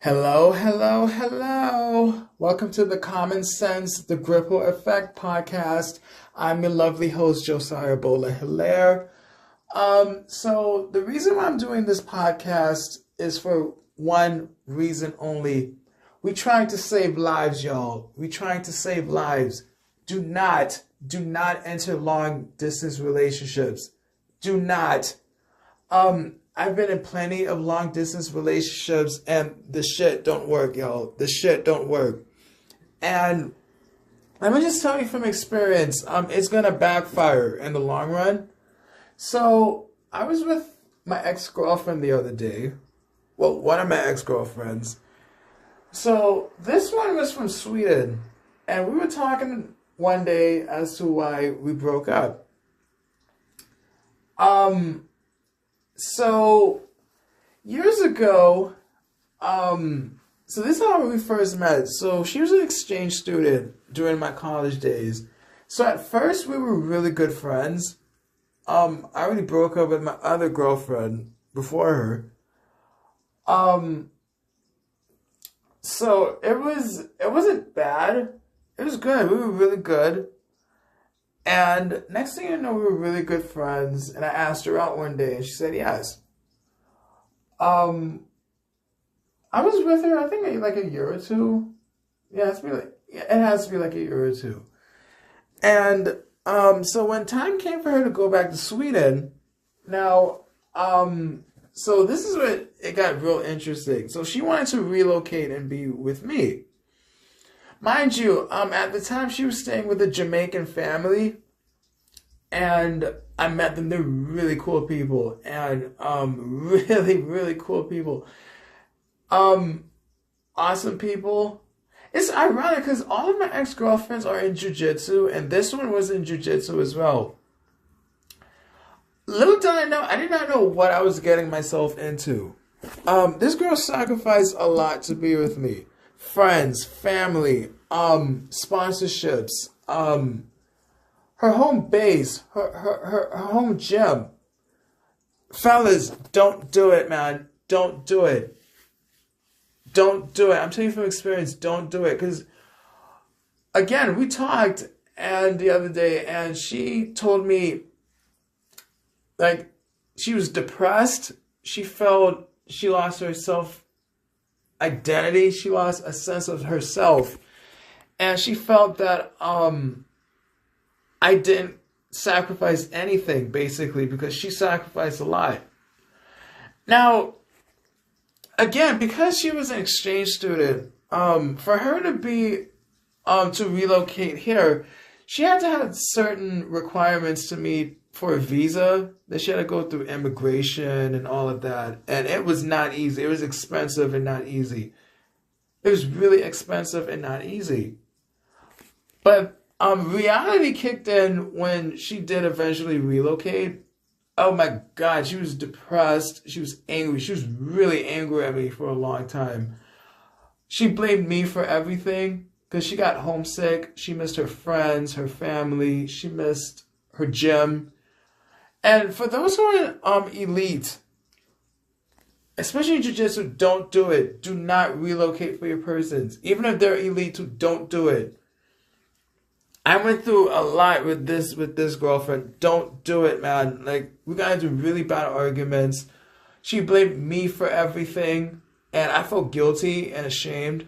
Hello, hello, hello. Welcome to the Common Sense, the Gripple Effect podcast. I'm your lovely host, Josiah Bola Hilaire. So the reason why I'm doing this podcast is for one reason only. We're trying to save lives, y'all. We're trying to save lives. Do not enter long distance relationships. Do not. I've been in plenty of long distance relationships and the shit don't work, y'all. The shit don't work. And let me just tell you from experience, it's gonna backfire in the long run. So I was with my ex-girlfriend the other day. Well, one of my ex-girlfriends. So this one was from Sweden. And we were talking one day as to why we broke up. So years ago, so this is how we first met. So she was an exchange student during my college days. So at first we were really good friends. I already broke up with my other girlfriend before her. So it wasn't bad. It was good. We were really good. And next thing you know, we were really good friends. And I asked her out one day, and she said yes. I was with her, I think, like a year or two. Yeah, it has to be like a year or two. And so when time came for her to go back to Sweden, now, so this is where it got real interesting. So she wanted to relocate and be with me. Mind you, at the time she was staying with a Jamaican family, and I met them. They're really cool people, and really, really cool people. Awesome people. It's ironic because all of my ex-girlfriends are in Jiu-Jitsu, and this one was in Jiu-Jitsu as well. Little did I know, I did not know what I was getting myself into. This girl sacrificed a lot to be with me. Friends, family, sponsorships, her home base, her home gym. Fellas, don't do it, man. Don't do it. Don't do it. I'm telling you from experience, don't do it. Because, again, we talked the other day, and she told me, like, she was depressed. She felt she lost her self-identity. She lost a sense of herself. And she felt that I didn't sacrifice anything, basically, because she sacrificed a lot. Now, again, because she was an exchange student, for her to be to relocate here, she had to have certain requirements to meet for a visa. That she had to go through immigration and all of that, and it was not easy. It was expensive and not easy. It was really expensive and not easy. But reality kicked in when she did eventually relocate. Oh my God, she was depressed. She was angry. She was really angry at me for a long time. She blamed me for everything because she got homesick. She missed her friends, her family. She missed her gym. And for those who are elite, especially in Jiu-Jitsu, don't do it. Do not relocate for your persons. Even if they're elite, don't do it. I went through a lot with this girlfriend. Don't do it, man. Like, we got into really bad arguments. She blamed me for everything, and I felt guilty and ashamed.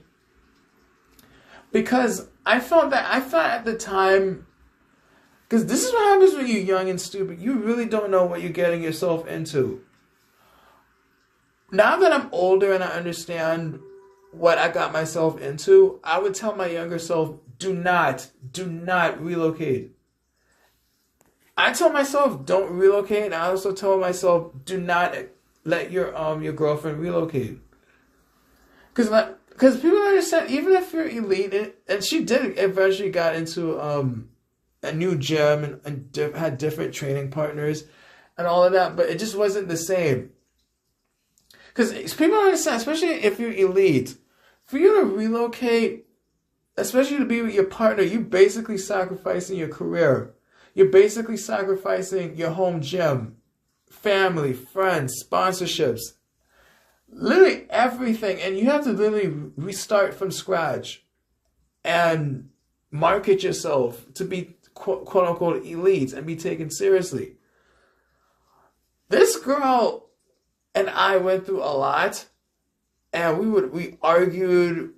Because I felt at the time, because this is what happens when you're young and stupid. You really don't know what you're getting yourself into. Now that I'm older and I understand what I got myself into, I would tell my younger self, do not relocate. I told myself, don't relocate. I also told myself, do not let your girlfriend relocate. Because people understand, even if you're elite, and she did eventually got into a new gym and had different training partners and all of that, but it just wasn't the same. Because people understand, especially if you're elite, for you to relocate, especially to be with your partner, you're basically sacrificing your career. You're basically sacrificing your home gym, family, friends, sponsorships. literally everything, and you have to literally restart from scratch and market yourself to be quote unquote elite and be taken seriously. This girl and I went through a lot, and we argued.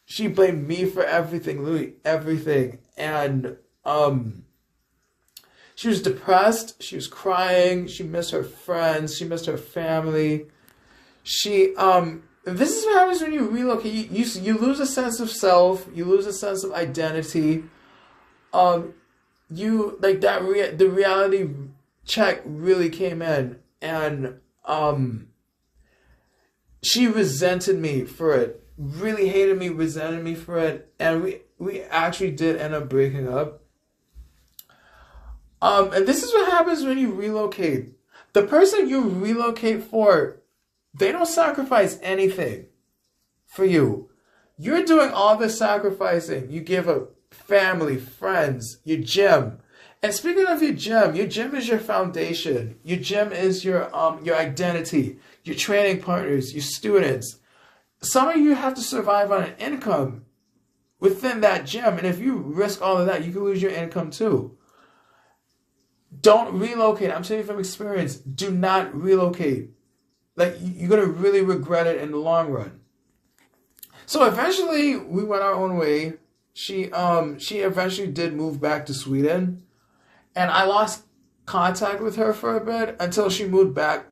She blamed me for everything, literally everything, and she was depressed. She was crying. She missed her friends. She missed her family. This is what happens when you relocate. You lose a sense of self. You lose a sense of identity. You like that. The reality check really came in, and she resented me for it. Really hated me, resented me for it, and we actually did end up breaking up. And this is what happens when you relocate. The person you relocate for, they don't sacrifice anything for you. You're doing all the sacrificing. You give up family, friends, your gym. And speaking of your gym is your foundation. Your gym is your identity, your training partners, your students. Some of you have to survive on an income within that gym. And if you risk all of that, you can lose your income too. Don't relocate. I'm telling you from experience, do not relocate. Like, you're going to really regret it in the long run. So eventually we went our own way. She eventually did move back to Sweden, and I lost contact with her for a bit until she moved back.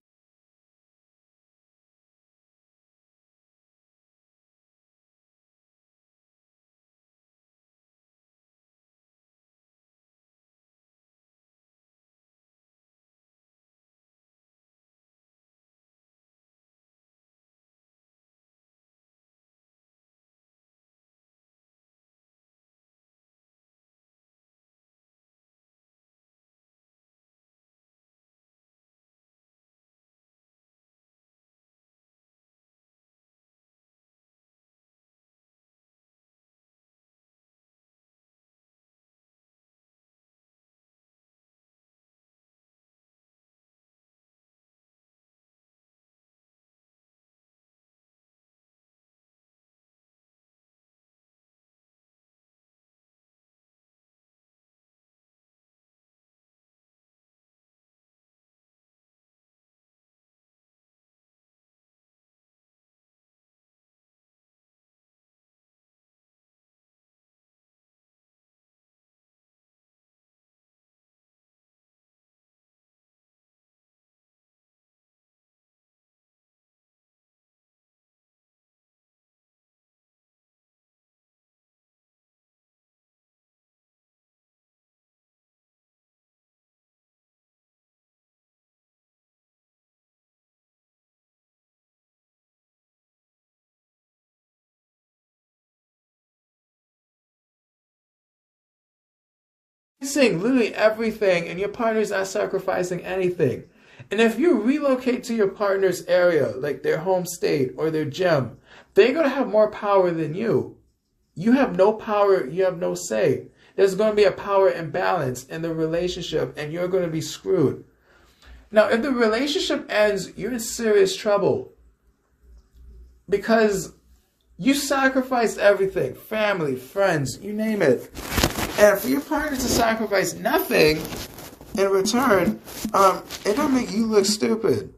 Sacrificing literally everything, and your partner's not sacrificing anything. And if you relocate to your partner's area, like their home state or their gym, they're going to have more power than you. You have no power, you have no say. There's going to be a power imbalance in the relationship, and you're going to be screwed. Now, if the relationship ends, you're in serious trouble, because you sacrificed everything, family, friends, you name it. And for your partner to sacrifice nothing in return, it don't make you look stupid.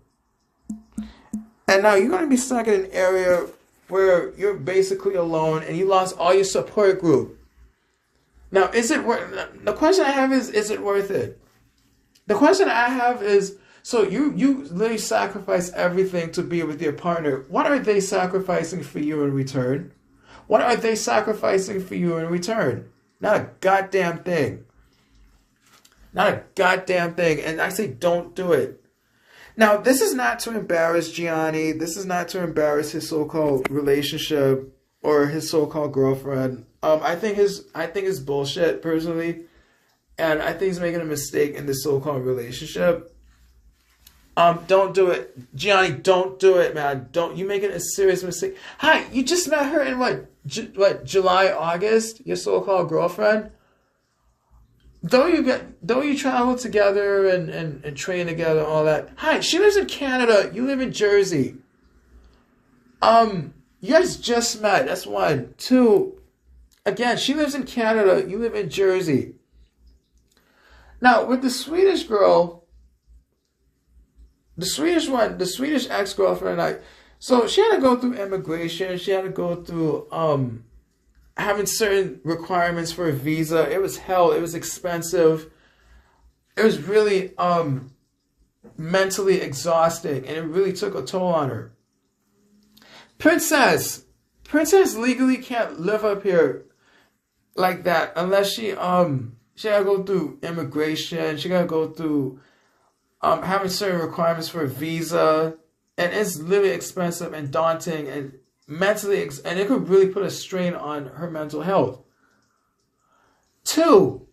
And now you're going to be stuck in an area where you're basically alone and you lost all your support group. Now, is it worth? The question I have is it worth it? The question I have is, so you literally sacrifice everything to be with your partner. What are they sacrificing for you in return? What are they sacrificing for you in return? Not a goddamn thing. Not a goddamn thing. And I say don't do it. Now, this is not to embarrass Gianni. This is not to embarrass his so-called relationship or his so-called girlfriend. I think it's bullshit, personally. And I think he's making a mistake in this so-called relationship. Don't do it. Gianni, don't do it, man. You're making a serious mistake. Hi, you just met her in July, August, your so-called girlfriend? Don't you travel together and train together, all that? Hi, she lives in Canada, you live in Jersey. You guys just met. That's one. Two, again, she lives in Canada. You live in Jersey. Now, with the Swedish girl, the Swedish ex-girlfriend, so she had to go through immigration. She had to go through having certain requirements for a visa. It was hell. It was expensive. It was really mentally exhausting, and it really took a toll on her. Princess legally can't live up here like that unless she gotta go through immigration. She gotta go through having certain requirements for a visa, and it's really expensive and daunting and mentally, and it could really put a strain on her mental health. Two,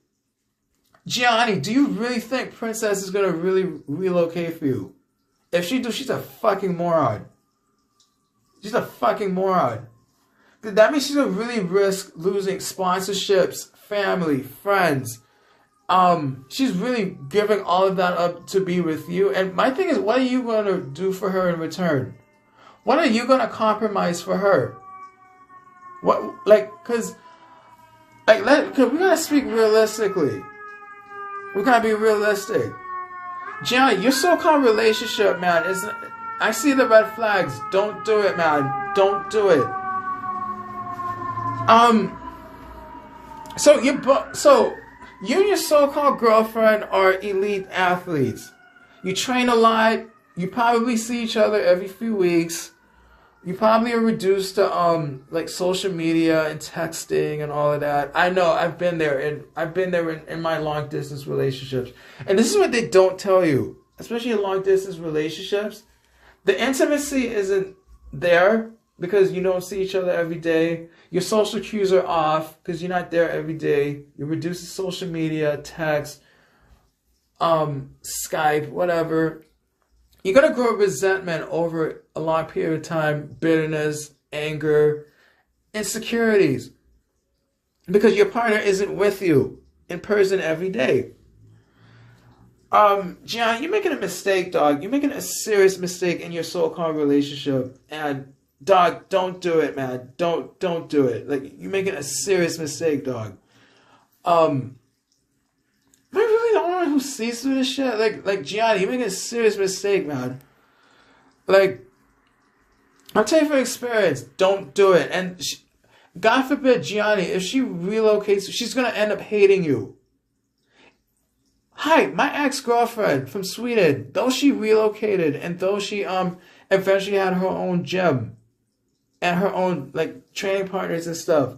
Gianni, do you really think Princess is gonna really relocate for you? If she do, she's a fucking moron. She's a fucking moron. That means she's gonna really risk losing sponsorships, family, friends. She's really giving all of that up to be with you. And my thing is, what are you gonna do for her in return? What are you gonna compromise for her? Cause we gotta speak realistically. We gotta be realistic. Gianni, your so-called relationship, man, I see the red flags. Don't do it, man. Don't do it. So you and your so-called girlfriend are elite athletes. You train a lot. You probably see each other every few weeks. You probably are reduced to social media and texting and all of that. I know, I've been there, and I've been there in my long distance relationships. And this is what they don't tell you, especially in long distance relationships. The intimacy isn't there because you don't see each other every day. Your social cues are off because you're not there every day. You're reduced to social media, text, Skype, whatever. You're going to grow resentment over a long period of time, bitterness, anger, insecurities, because your partner isn't with you in person every day. Gianni, you're making a mistake, dog. You're making a serious mistake in your so-called relationship. And, dog, don't do it, man. Don't do it. You're making a serious mistake, dog. Am I really the only one who sees through this shit? Gianni, you're making a serious mistake, man. I'll tell you from experience, don't do it. And God forbid, Gianni, if she relocates, she's going to end up hating you. Hi, my ex-girlfriend from Sweden, though she relocated and though she eventually had her own gym and her own training partners and stuff,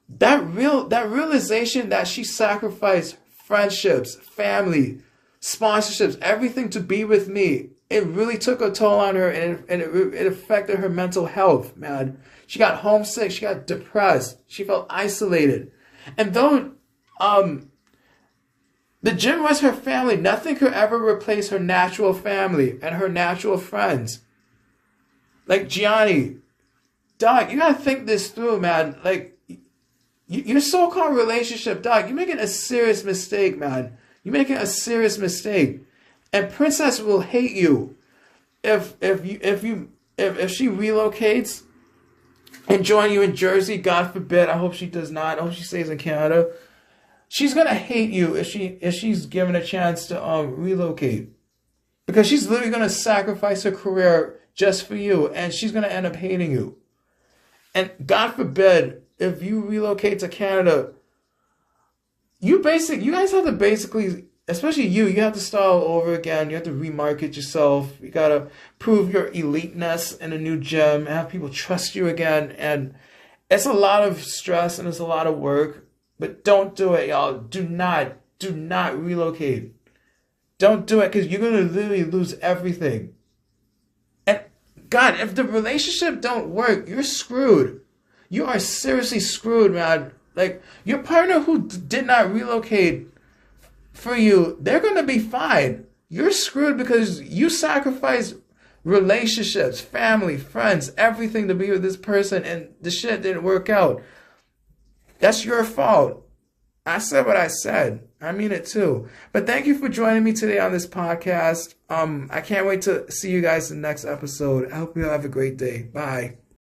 that realization that she sacrificed friendships, family, sponsorships, everything to be with me, it really took a toll on her, and it affected her mental health, man. She got homesick, she got depressed, she felt isolated. And though the gym was her family, nothing could ever replace her natural family and her natural friends. Gianni, dog, you gotta think this through, man. Your so-called relationship, dog, you're making a serious mistake, man. You're making a serious mistake. And Princess will hate you if she relocates and join you in Jersey. God forbid. I hope she does not. I hope she stays in Canada. She's gonna hate you if she's given a chance to relocate, because she's literally gonna sacrifice her career just for you, and she's gonna end up hating you. And God forbid, if you relocate to Canada, you guys have to basically, especially you have to start all over again. You have to remarket yourself. You gotta prove your eliteness in a new gym, have people trust you again. And it's a lot of stress and it's a lot of work. But don't do it, y'all. Do not relocate. Don't do it, because you're gonna literally lose everything. And God, if the relationship don't work, you're screwed. You are seriously screwed, man. Your partner who did not relocate for you, they're gonna be fine. You're screwed because you sacrificed relationships, family, friends, everything to be with this person, and the shit didn't work out. That's your fault. I said what I said. I mean it too. But thank you for joining me today on this podcast. I can't wait to see you guys in the next episode. I hope you have a great day. Bye.